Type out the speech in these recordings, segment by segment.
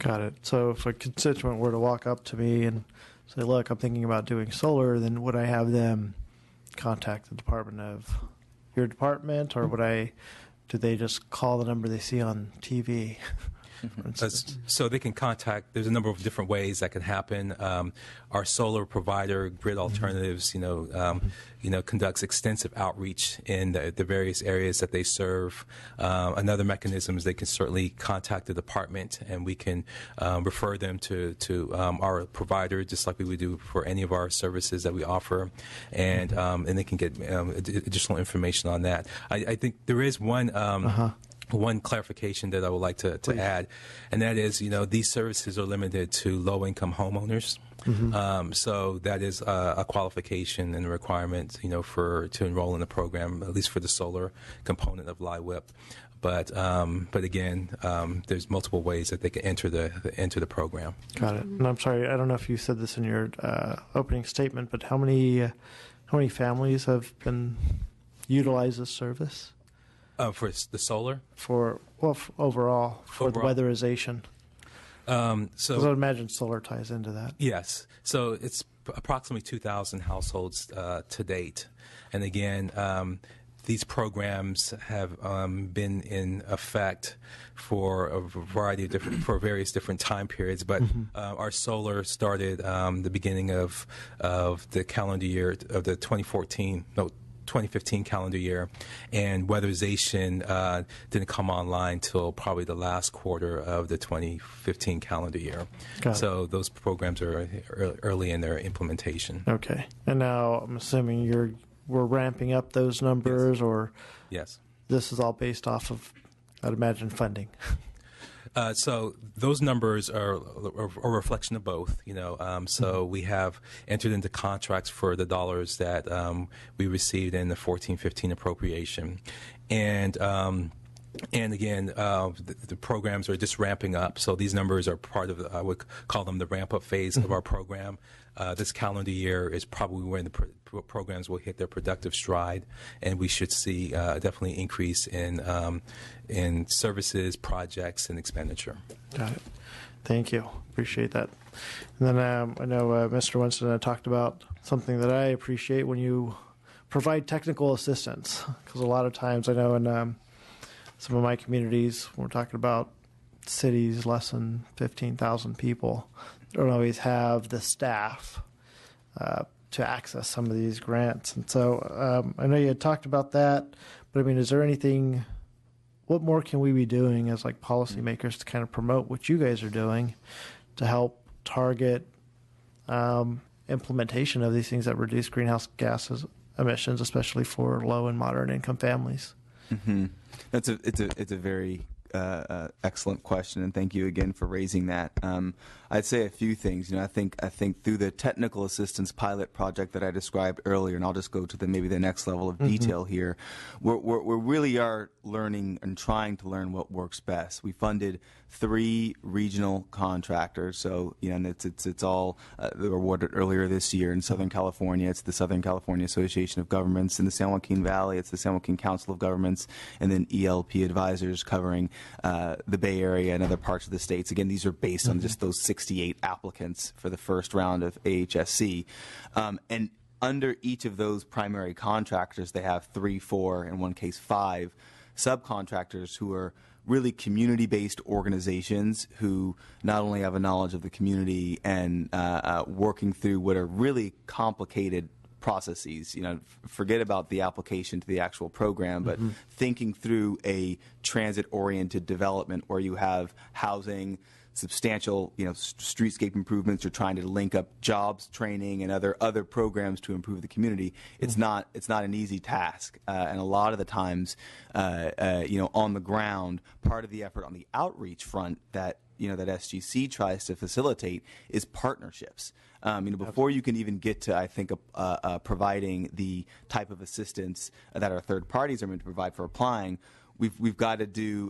Got it. So if a constituent were to walk up to me and say, look, I'm thinking about doing solar, then would I have them contact the department of your department, or do they just call the number they see on TV? So they can contact. There's a number of different ways that can happen. Our solar provider, Grid Alternatives, conducts extensive outreach in the various areas that they serve. Another mechanism is they can certainly contact the department, and we can refer them to our provider, just like we would do for any of our services that we offer, and they can get additional information on that. I think there is one. One clarification that I would like to add, and that is, these services are limited to low-income homeowners. So that is a qualification and a requirement, to enroll in the program, at least for the solar component of LIWIP. But again, there's multiple ways that they can enter the program. Got it. And I'm sorry, I don't know if you said this in your opening statement, but how many families have been utilized this service? For the solar? Overall, the weatherization. So I imagine solar ties into that. Yes. So it's approximately 2,000 households to date. And again, these programs have been in effect for a variety of for various different time periods. But our solar started the beginning of the calendar year of the 2015 calendar year, and weatherization didn't come online till probably the last quarter of the 2015 calendar year. So those programs are early in their implementation. Okay. And now I'm assuming we're ramping up those numbers, or yes, this is all based off of, I'd imagine, funding. So those numbers are a reflection of both, So we have entered into contracts for the dollars that we received in the 14-15 appropriation. And again, the programs are just ramping up. So these numbers are part of, I would call them the ramp-up phase of our program. This calendar year is probably when the programs will hit their productive stride, and we should see definitely increase in services, projects, and expenditure. Got it. Thank you. Appreciate that. And then I know Mr. Winston talked about something that I appreciate when you provide technical assistance, because a lot of times I know in some of my communities, we're talking about cities less than 15,000 people, don't always have the staff to access some of these grants. And so I know you had talked about that, but I mean, is there anything, what more can we be doing as like policymakers to kind of promote what you guys are doing to help target implementation of these things that reduce greenhouse gases emissions, especially for low and moderate income families? It's a very excellent question, and thank you again for raising that. I'd say a few things. I think through the technical assistance pilot project that I described earlier, and I'll just go to the next level of detail here. We really are learning and trying to learn what works best. We funded 3 regional contractors, so and it's all they were awarded earlier this year in Southern California. It's the Southern California Association of Governments. In the San Joaquin Valley, it's the San Joaquin Council of Governments, and then ELP advisors covering the Bay Area and other parts of the states. Again, these are based on just those 68 applicants for the first round of AHSC. And under each of those primary contractors, they have 3, 4, in one case 5 subcontractors who are really community-based organizations who not only have a knowledge of the community and working through what are really complicated processes. Forget about the application to the actual program, but thinking through a transit-oriented development where you have housing, substantial, streetscape improvements. You're trying to link up jobs, training, and other programs to improve the community. It's not an easy task, and a lot of the times, on the ground, part of the effort on the outreach front that that SGC tries to facilitate is partnerships. Before you can even get to, I think, providing the type of assistance that our third parties are meant to provide for applying, we've got to do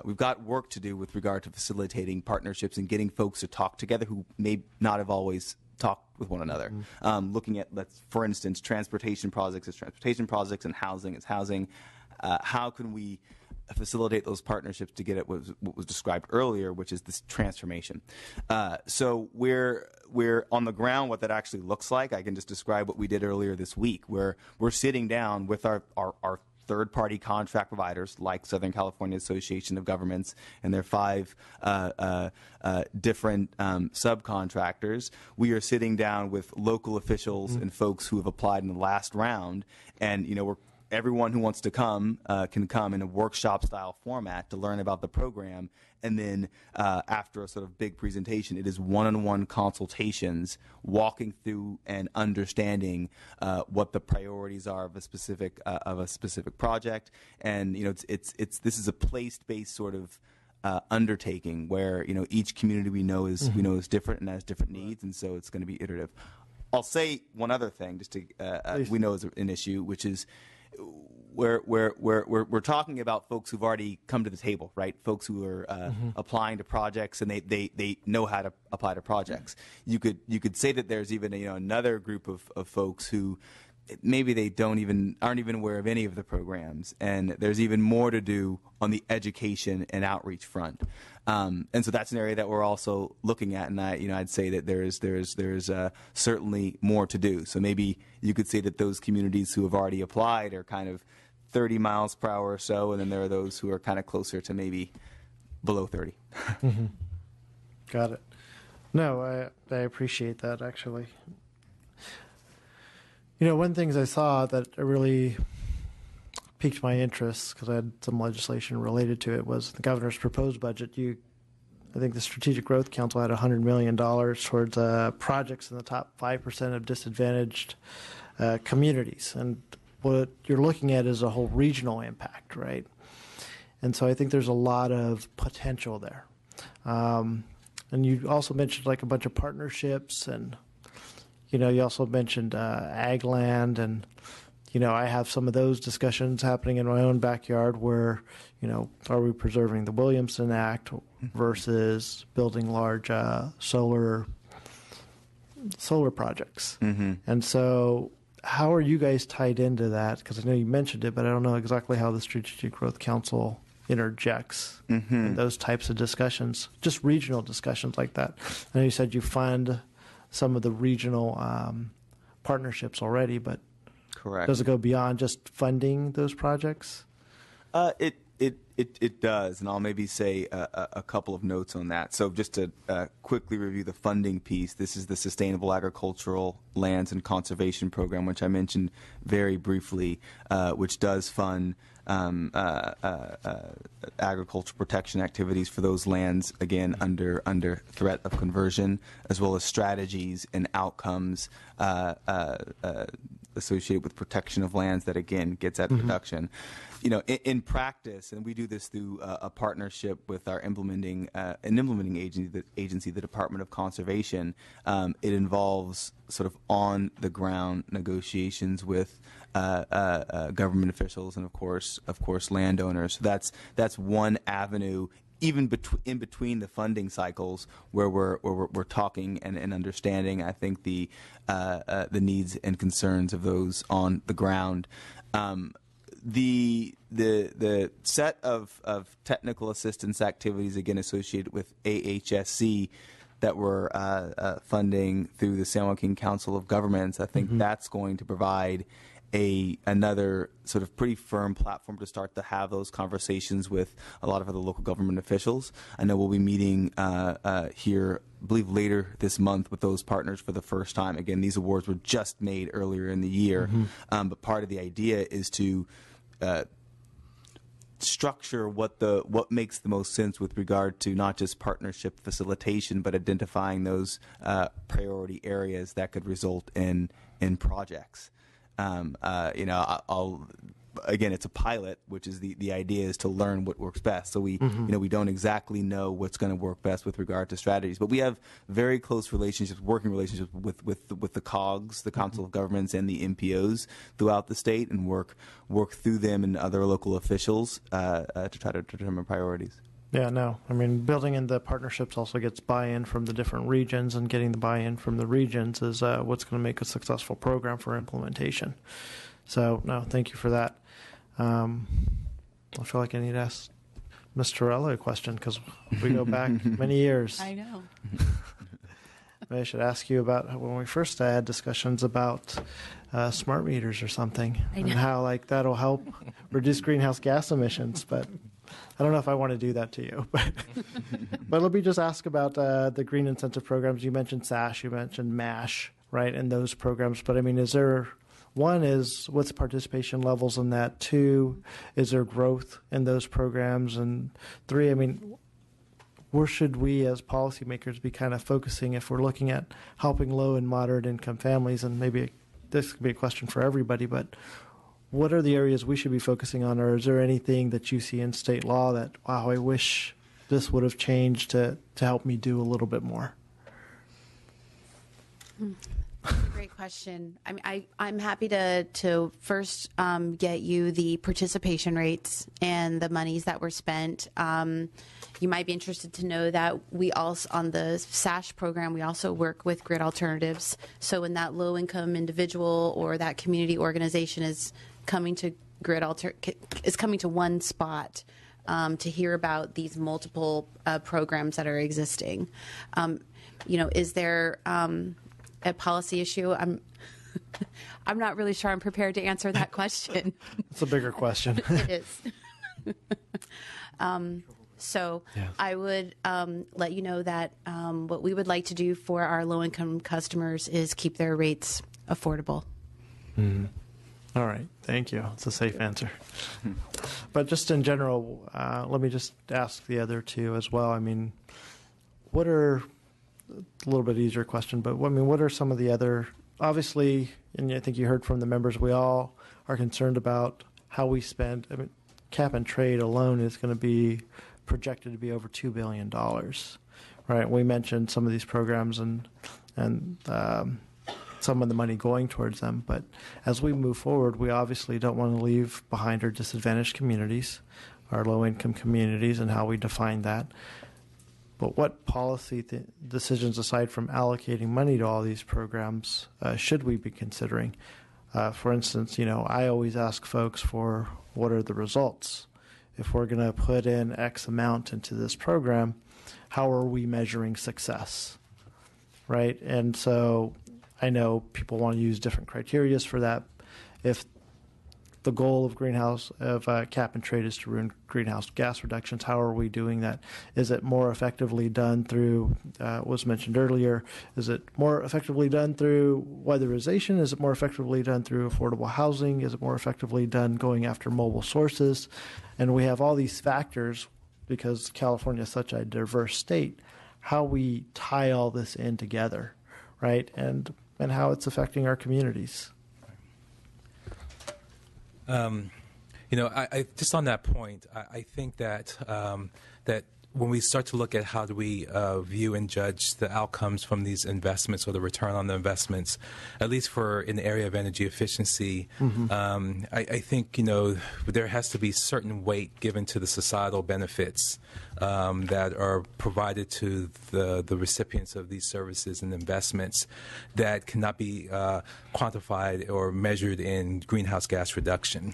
we've got work to do with regard to facilitating partnerships and getting folks to talk together who may not have always talked with one another. Looking at, for instance, transportation projects as transportation projects and housing as housing. How can we facilitate those partnerships to get at what was described earlier, which is this transformation. So we're on the ground. What that actually looks like, I can just describe what we did earlier this week, where we're sitting down with our third-party contract providers like Southern California Association of Governments and their 5 different subcontractors. We are sitting down with local officials and folks who have applied in the last round, and everyone who wants to come can come in a workshop-style format to learn about the program. And then after a sort of big presentation, it is one-on-one consultations, walking through and understanding what the priorities are of a specific project. And this is a place-based sort of undertaking where each community we know is different and has different needs, and so it's going to be iterative. I'll say one other thing, just to we know is an issue, which is we're talking about folks who've already come to the table, right? Folks who are applying to projects, and they know how to apply to projects. You could say that there's even another group of folks who maybe they aren't even aware of any of the programs, and there's even more to do on the education and outreach front. And so that's an area that we're also looking at, and I'd say that there's certainly more to do. So maybe you could say that those communities who have already applied are kind of 30 miles per hour or so, and then there are those who are kind of closer to maybe below 30. Got it. No, I appreciate that, actually. One of the things I saw that really piqued my interest, because I had some legislation related to it, was the governor's proposed budget. I think the Strategic Growth Council had $100 million towards projects in the top 5% of disadvantaged communities. And what you're looking at is a whole regional impact, right? And so I think there's a lot of potential there. And you also mentioned like a bunch of partnerships, and you also mentioned ag land, and I have some of those discussions happening in my own backyard where, are we preserving the Williamson Act versus building large solar projects? And so how are you guys tied into that? Because I know you mentioned it, but I don't know exactly how the Strategic Growth Council interjects in those types of discussions, just regional discussions like that. I know you said you fund some of the regional partnerships already, but correct. Does it go beyond just funding those projects? It does, and I'll maybe say a couple of notes on that. So just to quickly review the funding piece, this is the Sustainable Agricultural Lands and Conservation Program, which I mentioned very briefly, which does fund agricultural protection activities for those lands, again, under threat of conversion, as well as strategies and outcomes associated with protection of lands that, again, gets at production. In practice, and we do this through a partnership with our implementing agency, the Department of Conservation. It involves sort of on-the-ground negotiations with government officials and, of course, landowners. So that's one avenue, even in between the funding cycles, where we're talking and understanding, I think, the needs and concerns of those on the ground. The set of technical assistance activities, again, associated with AHSC that we're funding through the San Joaquin Council of Governments, I think that's going to provide another sort of pretty firm platform to start to have those conversations with a lot of other local government officials. I know we'll be meeting here, I believe, later this month with those partners for the first time. Again, these awards were just made earlier in the year, but part of the idea is to structure what makes the most sense with regard to not just partnership facilitation, but identifying those priority areas that could result in projects. Again, it's a pilot, which is the idea is to learn what works best. So we don't exactly know what's going to work best with regard to strategies, but we have very close working relationships with the COGS, the Council of Governments, and the MPOs throughout the state, and work through them and other local officials to try to determine priorities. Yeah, no. I mean, building in the partnerships also gets buy-in from the different regions, and getting the buy-in from the regions is what's going to make a successful program for implementation. So, no, thank you for that. I feel like I need to ask Ms. Torello a question because we go back many years. I know. Maybe I should ask you about when we first had discussions about smart meters or something, I and know. how like that'll help reduce greenhouse gas emissions. But I don't know if I want to do that to you. But let me just ask about the green incentive programs. You mentioned SASH, you mentioned MASH, right, and those programs. But I mean, is there one is what's participation levels in that? Two, is there growth in those programs? And three, I mean, where should we as policymakers be kind of focusing if we're looking at helping low and moderate income families? And maybe this could be a question for everybody, but what are the areas we should be focusing on? Or is there anything that you see in state law that, wow, I wish this would have changed to help me do a little bit more? Great question. I mean, I'm happy to first get you the participation rates and the monies that were spent. You might be interested to know that we also, on the SASH program, we also work with grid alternatives. So when that low-income individual or that community organization is coming to is coming to one spot to hear about these multiple programs that are existing. Is there a policy issue? I'm not really sure I'm prepared to answer that question. It's a bigger question. It is. So yes. I would let you know that what we would like to do for our low-income customers is keep their rates affordable. Mm-hmm. All right. Thank you. It's a safe answer. But just in general, let me just ask the other two as well. I mean, what are a little bit easier question, but I mean, what are some of the other, obviously, and I think you heard from the members, we all are concerned about how we spend. I mean, cap and trade alone is going to be projected to be over $2 billion, right? We mentioned some of these programs and some of the money going towards them, but as we move forward, we obviously don't want to leave behind our disadvantaged communities, our low-income communities, and how we define that. But what policy decisions, aside from allocating money to all these programs, should we be considering? For instance, I always ask folks for what are the results. If we're going to put in X amount into this program, how are we measuring success, right? And so I know people want to use different criteria for that. If the goal of cap and trade is to ruin greenhouse gas reductions, how are we doing that? Is it more effectively done through, was mentioned earlier, is it more effectively done through weatherization? Is it more effectively done through affordable housing? Is it more effectively done going after mobile sources? And we have all these factors because California is such a diverse state, how we tie all this in together, right? And how it's affecting our communities. I just on that point, I think that that when we start to look at how do we view and judge the outcomes from these investments or the return on the investments, at least for in the area of energy efficiency, I think there has to be certain weight given to the societal benefits that are provided to the recipients of these services and investments that cannot be quantified or measured in greenhouse gas reduction.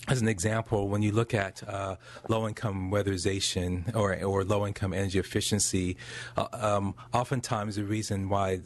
As an example, when you look at low-income weatherization or low-income energy efficiency, oftentimes the reason why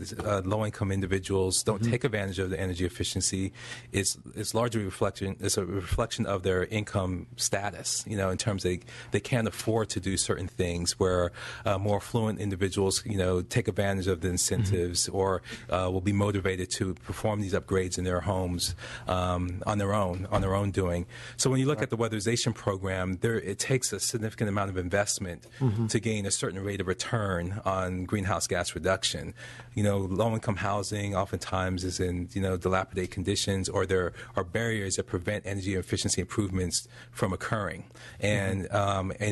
low-income individuals don't take advantage of the energy efficiency is largely a reflection of their income status. In terms of they can't afford to do certain things, where more affluent individuals, take advantage of the incentives or will be motivated to perform these upgrades in their homes on their own doing. So when you look at the weatherization program, it takes a significant amount of investment to gain a certain rate of return on greenhouse gas reduction. Low-income housing oftentimes is in dilapidated conditions, or there are barriers that prevent energy efficiency improvements from occurring. And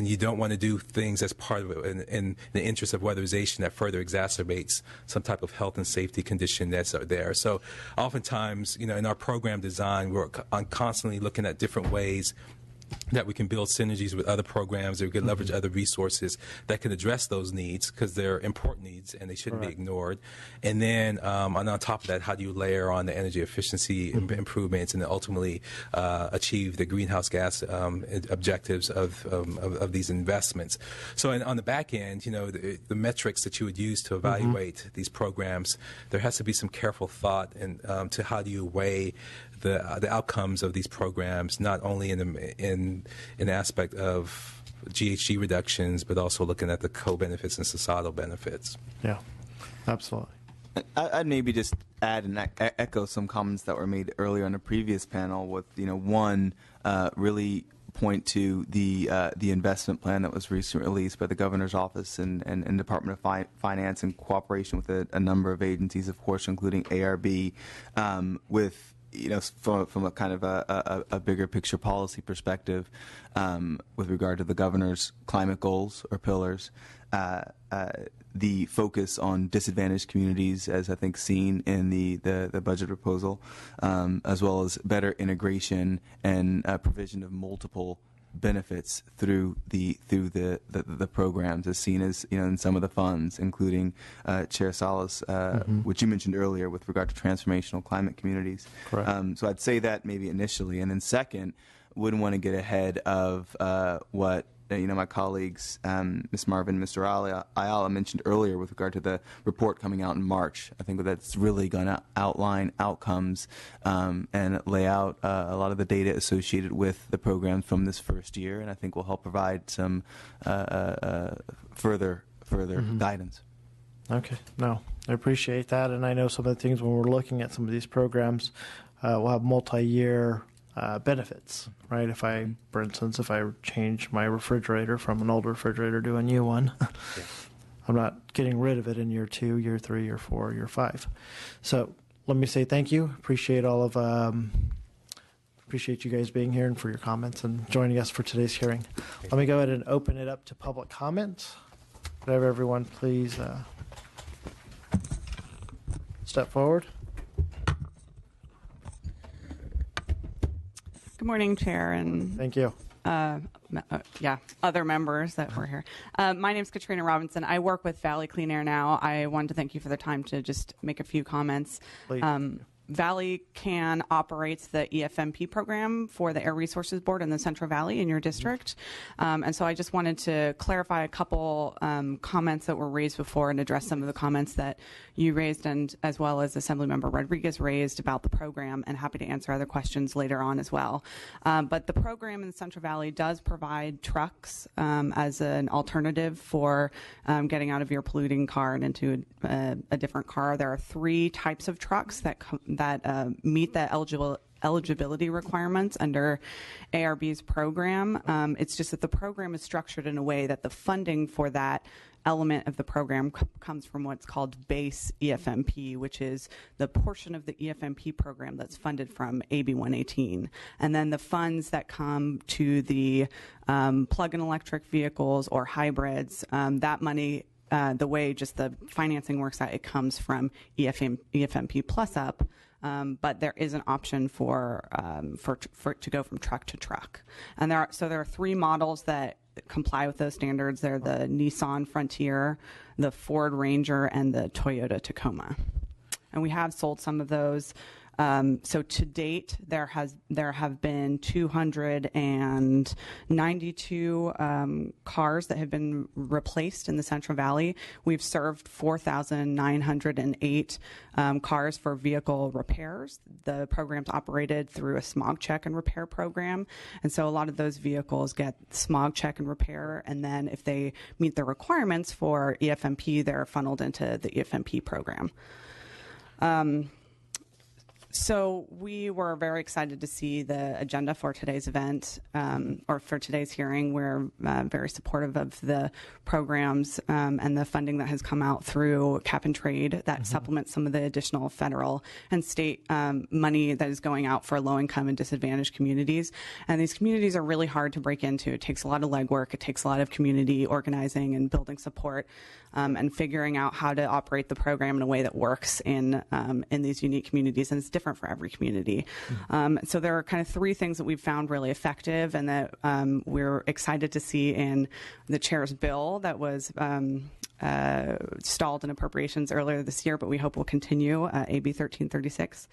you don't want to do things as part of it in the interest of weatherization that further exacerbates some type of health and safety condition that's there. So oftentimes, in our program design, we're constantly looking at different ways that we can build synergies with other programs, that we can leverage other resources that can address those needs, because they're important needs and they shouldn't be ignored. And then on top of that, how do you layer on the energy efficiency improvements and then ultimately achieve the greenhouse gas objectives of these investments? So on the back end, the metrics that you would use to evaluate these programs, there has to be some careful thought to how do you weigh the outcomes of these programs, not only in an aspect of GHG reductions, but also looking at the co-benefits and societal benefits. Yeah, absolutely. I'd maybe just add and echo some comments that were made earlier on the previous panel with, one, really point to the investment plan that was recently released by the Governor's Office and Department of Finance in cooperation with a number of agencies, of course, including ARB, with from a kind of a bigger picture policy perspective, with regard to the governor's climate goals or pillars, the focus on disadvantaged communities, as I think seen in the budget proposal, as well as better integration and provision of multiple benefits through the programs, as seen as in some of the funds, including Chair Salas, which you mentioned earlier with regard to transformational climate communities. Correct. So I'd say that maybe initially, and then second, wouldn't want to get ahead of what my colleagues, Ms. Marvin and Mr. Ayala mentioned earlier with regard to the report coming out in March. I think that's really going to outline outcomes and lay out a lot of the data associated with the programs from this first year, and I think will help provide some further guidance. Okay. No, I appreciate that, and I know some of the things when we're looking at some of these programs, we'll have multi-year benefits, right? For instance, if I change my refrigerator from an old refrigerator to a new one, I'm not getting rid of it in year 2, year 3, year 4, year 5. So let me say thank you. Appreciate you guys being here and for your comments and joining us for today's hearing. Let me go ahead and open it up to public comment. Could I have everyone please step forward? Good morning, Chair, and Thank you. other members that were here. My name is Katrina Robinson. I work with Valley Clean Air now. I wanted to thank you for the time to just make a few comments. Please. Valley CAN operates the EFMP program for the Air Resources Board in the Central Valley in your district. And so I just wanted to clarify a couple comments that were raised before and address some of the comments that you raised, and as well as Assemblymember Rodriguez raised about the program, and happy to answer other questions later on as well. But the program in the Central Valley does provide trucks as an alternative for getting out of your polluting car and into a different car. There are 3 types of trucks that meet the eligibility requirements under ARB's program. It's just that the program is structured in a way that the funding for that element of the program comes from what's called base EFMP, which is the portion of the EFMP program that's funded from AB 118. And then the funds that come to the plug-in electric vehicles or hybrids, that money, the way just the financing works out, it comes from EFMP plus up. But there is an option for to go from truck to truck, and there are 3 models that comply with those standards. They're the Nissan Frontier, the Ford Ranger, and the Toyota Tacoma, and we have sold some of those. So to date, there have been 292 cars that have been replaced in the Central Valley. We've served 4,908 cars for vehicle repairs. The program's operated through a smog check and repair program, and so a lot of those vehicles get smog check and repair, and then if they meet the requirements for EFMP, they're funneled into the EFMP program. So we were very excited to see the agenda for today's event, or for today's hearing. We're very supportive of the programs and the funding that has come out through cap and trade that supplements some of the additional federal and state money that is going out for low-income and disadvantaged communities. And these communities are really hard to break into. It takes a lot of legwork. It takes a lot of community organizing and building support, and figuring out how to operate the program in a way that works in these unique communities. And it's difficult different for every community. So there are kind of three things that we've found really effective and that we're excited to see in the chair's bill that was stalled in appropriations earlier this year, but we hope will continue, AB 1336.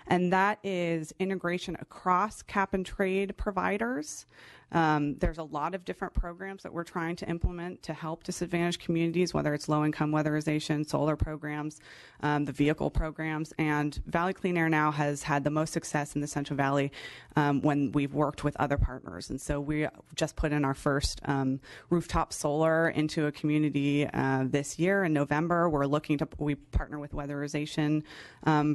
And that is integration across cap and trade providers. There's a lot of different programs that we're trying to implement to help disadvantaged communities, whether it's low-income weatherization, solar programs, the vehicle programs. And Valley Clean Air now has had the most success in the Central Valley when we've worked with other partners. And so we just put in our first rooftop solar into a community this year in November. We partner with weatherization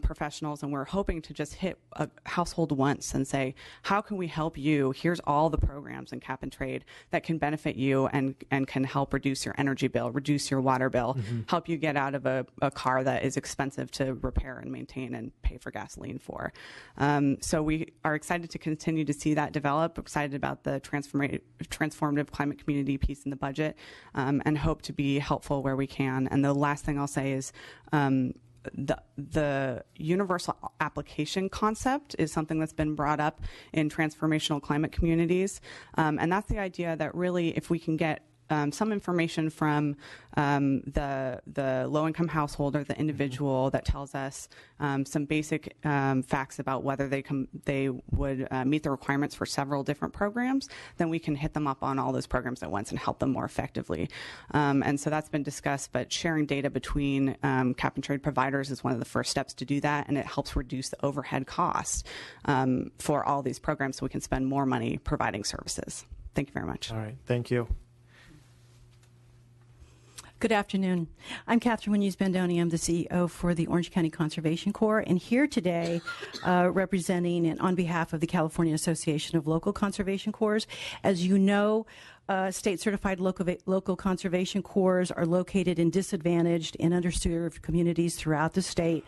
professionals, and we're hoping to just hit a household once and say, how can we help you? Here's all the programs in cap and trade that can benefit you and can help reduce your energy bill, reduce your water bill, help you get out of a car that is expensive to repair and maintain and pay for gasoline for. So we are excited to continue to see that develop, excited about the transformative climate community piece in the budget, and hope to be helpful where we can. And the last thing I'll say is the universal application concept is something that's been brought up in transformational climate communities. And that's the idea that really if we can get some information from the low-income household or the individual that tells us some basic facts about whether they would meet the requirements for several different programs, then we can hit them up on all those programs at once and help them more effectively. And so that's been discussed, but sharing data between cap and trade providers is one of the first steps to do that, and it helps reduce the overhead costs for all these programs so we can spend more money providing services. Thank you very much. All right. Thank you. Good afternoon. I'm Catherine Munoz-Bandoni. I'm the CEO for the Orange County Conservation Corps, and here today representing and on behalf of the California Association of Local Conservation Corps. As you know, state-certified local conservation corps are located in disadvantaged and underserved communities throughout the state,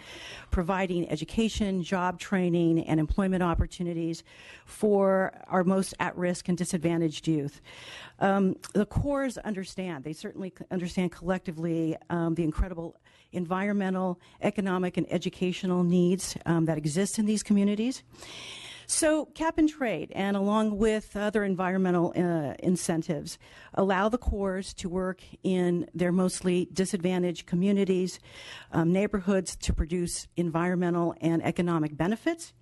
providing education, job training, and employment opportunities for our most at-risk and disadvantaged youth. The corps understand, they certainly understand collectively the incredible environmental, economic, and educational needs that exist in these communities. So cap and trade, and along with other environmental incentives, allow the corps to work in their mostly disadvantaged communities, neighborhoods to produce environmental and economic benefits.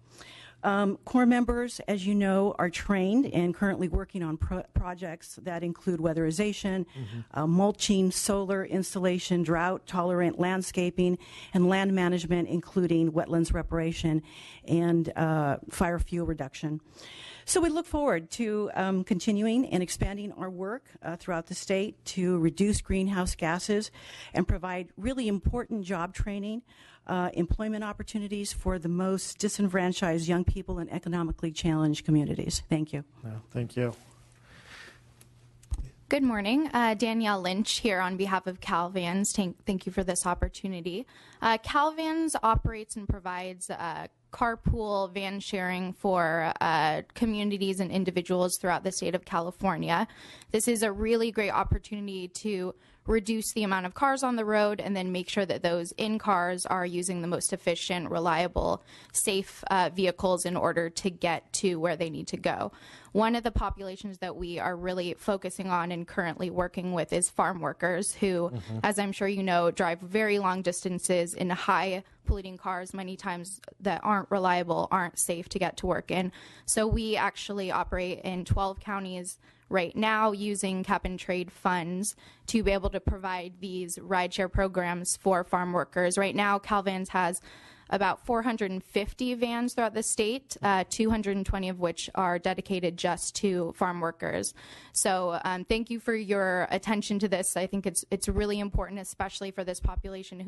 Corps members, as you know, are trained and currently working on projects that include weatherization, mulching, solar installation, drought-tolerant landscaping, and land management, including wetlands reparation and fire fuel reduction. So we look forward to continuing and expanding our work throughout the state to reduce greenhouse gases and provide really important job training, employment opportunities for the most disenfranchised young people in economically challenged communities. Thank you. Thank you. Good morning. Danielle Lynch here on behalf of CalVans. Thank you for this opportunity. CalVans operates and provides carpool van sharing for communities and individuals throughout the state of California. This is a really great opportunity to reduce the amount of cars on the road and then make sure that those in cars are using the most efficient, reliable, safe vehicles in order to get to where they need to go. One of the populations that we are really focusing on and currently working with is farm workers who, as I'm sure you know, drive very long distances in high polluting cars many times that aren't reliable, aren't safe to get to work in. So we actually operate in 12 counties right now using cap and trade funds to be able to provide these rideshare programs for farm workers. Right now, CalVans has about 450 vans throughout the state, 220 of which are dedicated just to farm workers. So thank you for your attention to this. I think it's really important, especially for this population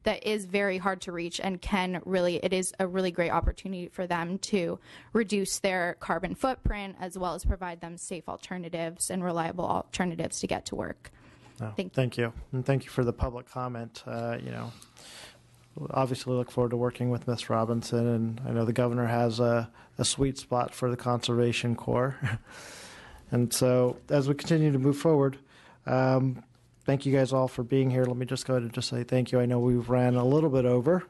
that is very hard to reach and it is a really great opportunity for them to reduce their carbon footprint as well as provide them safe alternatives and reliable alternatives to get to work. Thank you. And thank you for the public comment. Obviously look forward to working with Ms. Robinson, and I know the governor has a sweet spot for the Conservation Corps. And so as we continue to move forward, thank you guys all for being here. Let me just go ahead and just say thank you. I know we've ran a little bit over.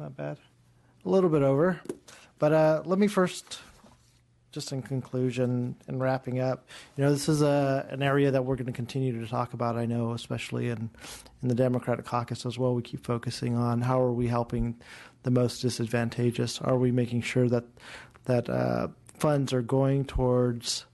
not bad. A little bit over. But let me first, just in conclusion and wrapping up, this is an area that we're going to continue to talk about, I know, especially in the Democratic caucus as well. We keep focusing on how are we helping the most disadvantageous? Are we making sure that funds are going towards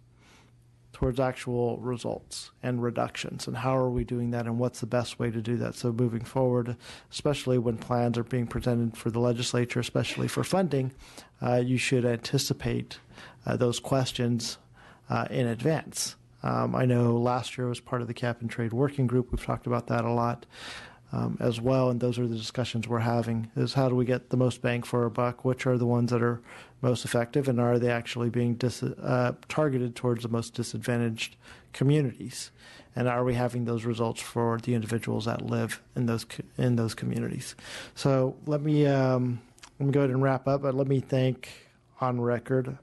actual results and reductions, and how are we doing that, and what's the best way to do that? So moving forward, especially when plans are being presented for the legislature, especially for funding, you should anticipate those questions in advance. I know last year was part of the Cap and Trade Working Group. We've talked about that a lot as well, and those are the discussions we're having, is how do we get the most bang for our buck? Which are the ones that are most effective, and are they actually being targeted towards the most disadvantaged communities? And are we having those results for the individuals that live in those communities? So let me go ahead and wrap up, but let me thank on record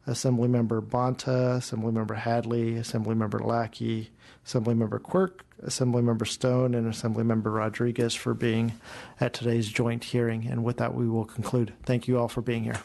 Assemblymember Bonta, Assemblymember Hadley, Assemblymember Lackey, Assemblymember Quirk, Assemblymember Stone, and Assemblymember Rodriguez for being at today's joint hearing. And with that, we will conclude. Thank you all for being here.